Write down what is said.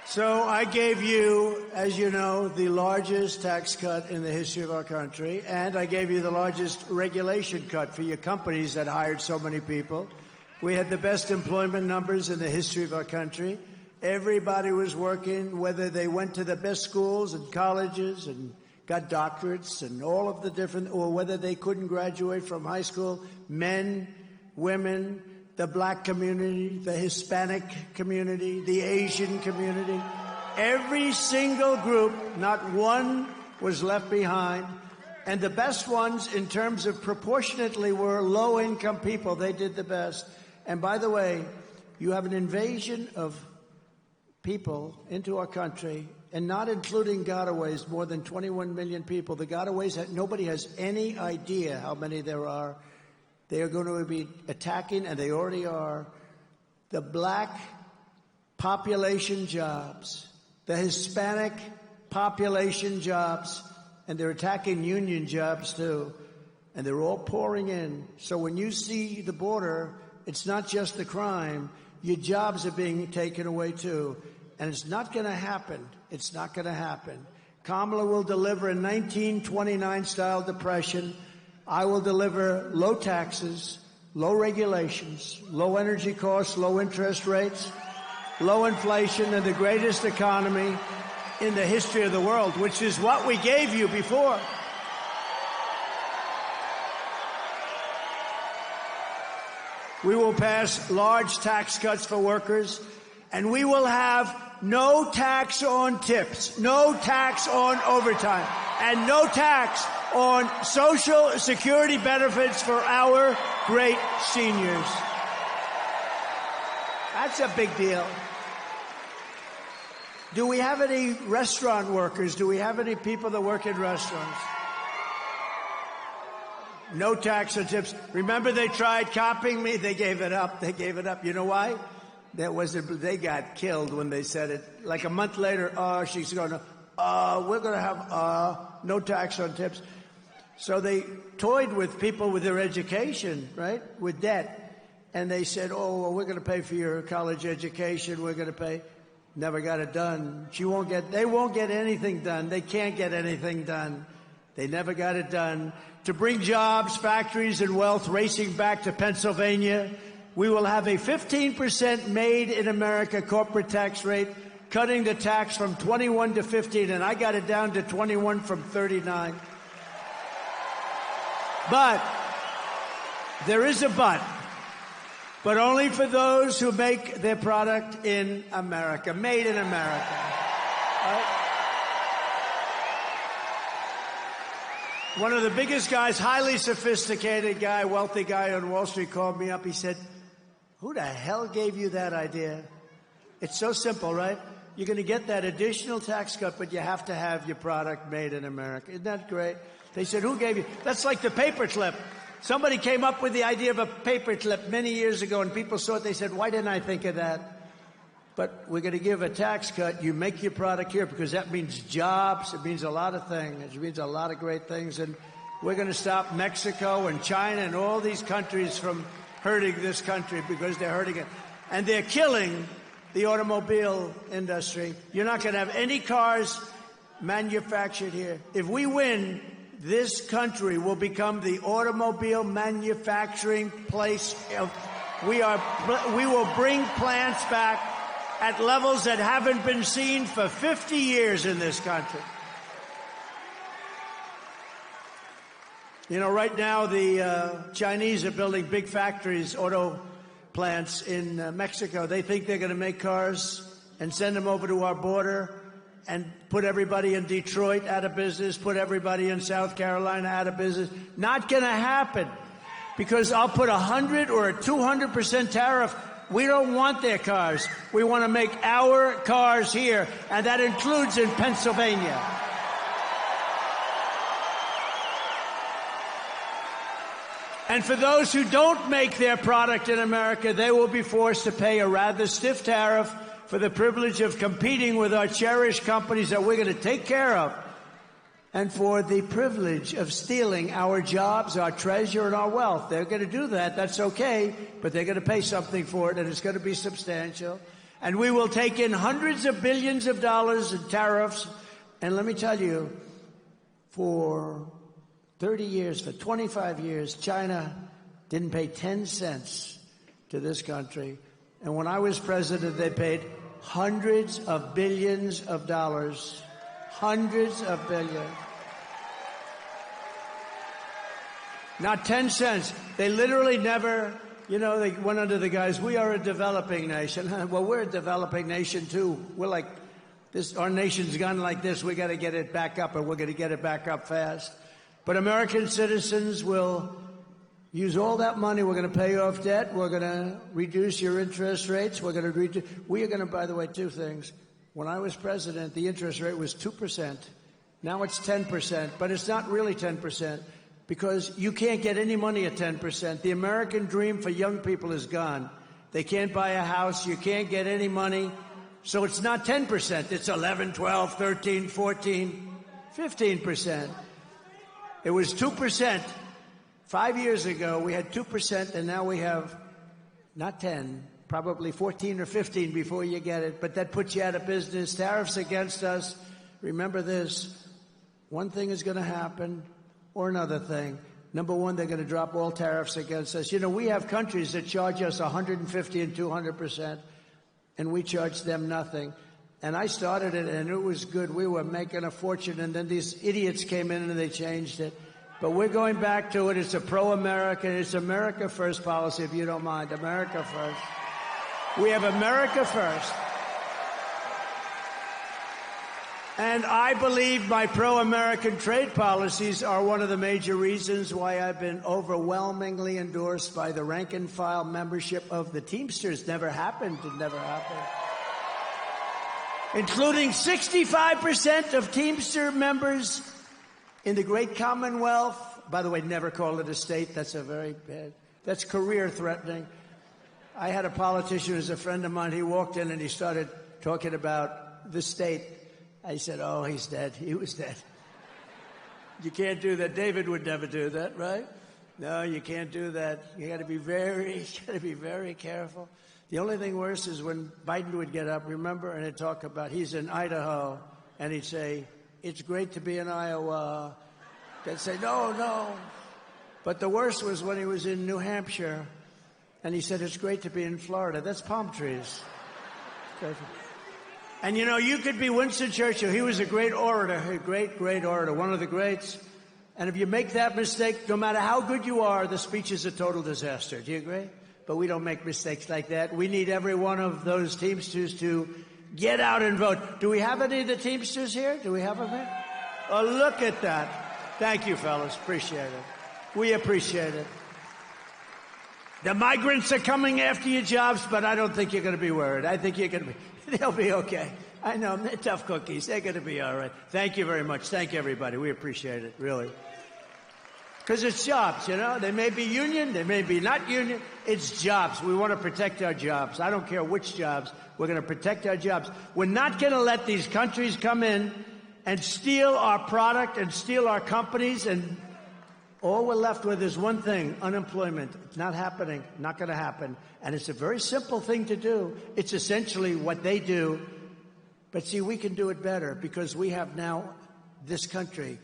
So I gave you, as you know, the largest tax cut in the history of our country, and I gave you the largest regulation cut for your companies that hired so many people. We had the best employment numbers in the history of our country. Everybody was working, whether they went to the best schools and colleges and got doctorates and all of the different, or whether they couldn't graduate from high school, men, women, the black community, the Hispanic community, the Asian community. Every single group, not one was left behind. And the best ones in terms of proportionately were low-income people. They did the best. And by the way, you have an invasion of people into our country, and not including gotaways, more than 21 million people. The gotaways, nobody has any idea how many there are. They are going to be attacking, and they already are, the black population jobs, the Hispanic population jobs, and they're attacking union jobs too. And they're all pouring in. So when you see the border, it's not just the crime. Your jobs are being taken away too. And it's not going to happen. It's not going to happen. Kamala will deliver a 1929-style depression. I will deliver low taxes, low regulations, low energy costs, low interest rates, low inflation, and the greatest economy in the history of the world, which is what we gave you before. We will pass large tax cuts for workers, and we will have no tax on tips, no tax on overtime, and no tax on Social Security benefits for our great seniors. That's a big deal. Do we have any restaurant workers? Do we have any people that work in restaurants? No tax on tips. Remember, they tried copying me. They gave it up. They gave it up. You know why? They got killed when they said it. Like a month later, she's going to, we're going to have no tax on tips. So they toyed with people with their education, right, with debt. And they said, well, we're going to pay for your college education. We're going to pay. Never got it done. They won't get anything done. They can't get anything done. They never got it done. To bring jobs, factories, and wealth racing back to Pennsylvania, we will have a 15% made in America corporate tax rate, cutting the tax from 21 to 15, and I got it down to 21 from 39. But there is a but only for those who make their product in America, made in America. Right? One of the biggest guys, highly sophisticated guy, wealthy guy on Wall Street called me up. He said, who the hell gave you that idea? It's so simple, right? You're going to get that additional tax cut, but you have to have your product made in America. Isn't that great? They said, who gave you? That's like the paperclip. Somebody came up with the idea of a paperclip many years ago, and people saw it. They said, why didn't I think of that? But we're going to give a tax cut. You make your product here because that means jobs. It means a lot of things. It means a lot of great things. And we're going to stop Mexico and China and all these countries from hurting this country because they're hurting it. And they're killing the automobile industry. You're not going to have any cars manufactured here. If we win, this country will become the automobile manufacturing place. We will bring plants back at levels that haven't been seen for 50 years in this country. You know, right now the Chinese are building big factories, auto plants in Mexico. They think they're going to make cars and send them over to our border and put everybody in Detroit out of business, put everybody in South Carolina out of business. Not going to happen, because I'll put 100 or a 200% tariff. We don't want their cars. We want to make our cars here, and that includes in Pennsylvania. And for those who don't make their product in America, they will be forced to pay a rather stiff tariff for the privilege of competing with our cherished companies that we're going to take care of, and for the privilege of stealing our jobs, our treasure, and our wealth. They're going to do that. That's okay, but they're going to pay something for it, and it's going to be substantial. And we will take in hundreds of billions of dollars in tariffs. And let me tell you, for 30 years, for 25 years, China didn't pay 10 cents to this country. And when I was president, they paid hundreds of billions of dollars. Hundreds of billions. Not 10 cents. They literally never, they went under the guise, we are a developing nation. Well, we're a developing nation, too. We're like this. Our nation's gone like this. We got to get it back up, and we're going to get it back up fast. But American citizens will use all that money. We're going to pay off debt. We're going to reduce your interest rates. We are going to, by the way, two things. When I was president, the interest rate was 2%. Now it's 10%, but it's not really 10%. Because you can't get any money at 10%. The American dream for young people is gone. They can't buy a house. You can't get any money. So it's not 10%. It's 11, 12, 13, 14, 15%. It was 2%. 5 years ago, we had 2%, and now we have not 10, probably 14 or 15 before you get it. But that puts you out of business. Tariffs against us. Remember this. One thing is going to happen. Or another thing. Number one, they're going to drop all tariffs against us. We have countries that charge us 150 and 200%, and we charge them nothing. And I started it, and it was good. We were making a fortune, and then these idiots came in and they changed it. But we're going back to it. It's a pro-American. It's America first policy, if you don't mind. America first. We have America first. And I believe my pro-American trade policies are one of the major reasons why I've been overwhelmingly endorsed by the rank-and-file membership of the Teamsters. Never happened. It never happened. Including 65% of Teamster members in the great Commonwealth. By the way, never call it a state. That's that's career-threatening. I had a politician who's a friend of mine. He walked in and he started talking about the state. I said, oh, he's dead. He was dead. You can't do that. David would never do that, right? No, you can't do that. You got to be very careful. The only thing worse is when Biden would get up, remember, and he'd talk about he's in Idaho, and he'd say, it's great to be in Iowa. They'd say, no. But the worst was when he was in New Hampshire, and he said, it's great to be in Florida. That's palm trees. And you could be Winston Churchill. He was a great orator, a great orator, one of the greats. And if you make that mistake, no matter how good you are, the speech is a total disaster. Do you agree? But we don't make mistakes like that. We need every one of those Teamsters to get out and vote. Do we have any of the Teamsters here? Do we have them here? Oh, look at that. Thank you, fellas. Appreciate it. We appreciate it. The migrants are coming after your jobs, but I don't think you're going to be worried. I think you're going to be... They'll be okay. I know, they're tough cookies. They're going to be all right. Thank you very much. Thank you, everybody. We appreciate it, really. Because it's jobs, They may be union. They may be not union. It's jobs. We want to protect our jobs. I don't care which jobs. We're going to protect our jobs. We're not going to let these countries come in and steal our product and steal our companies. And all we're left with is one thing, unemployment. It's not happening. Not going to happen. And it's a very simple thing to do. It's essentially what they do. But see, we can do it better because we have now this country.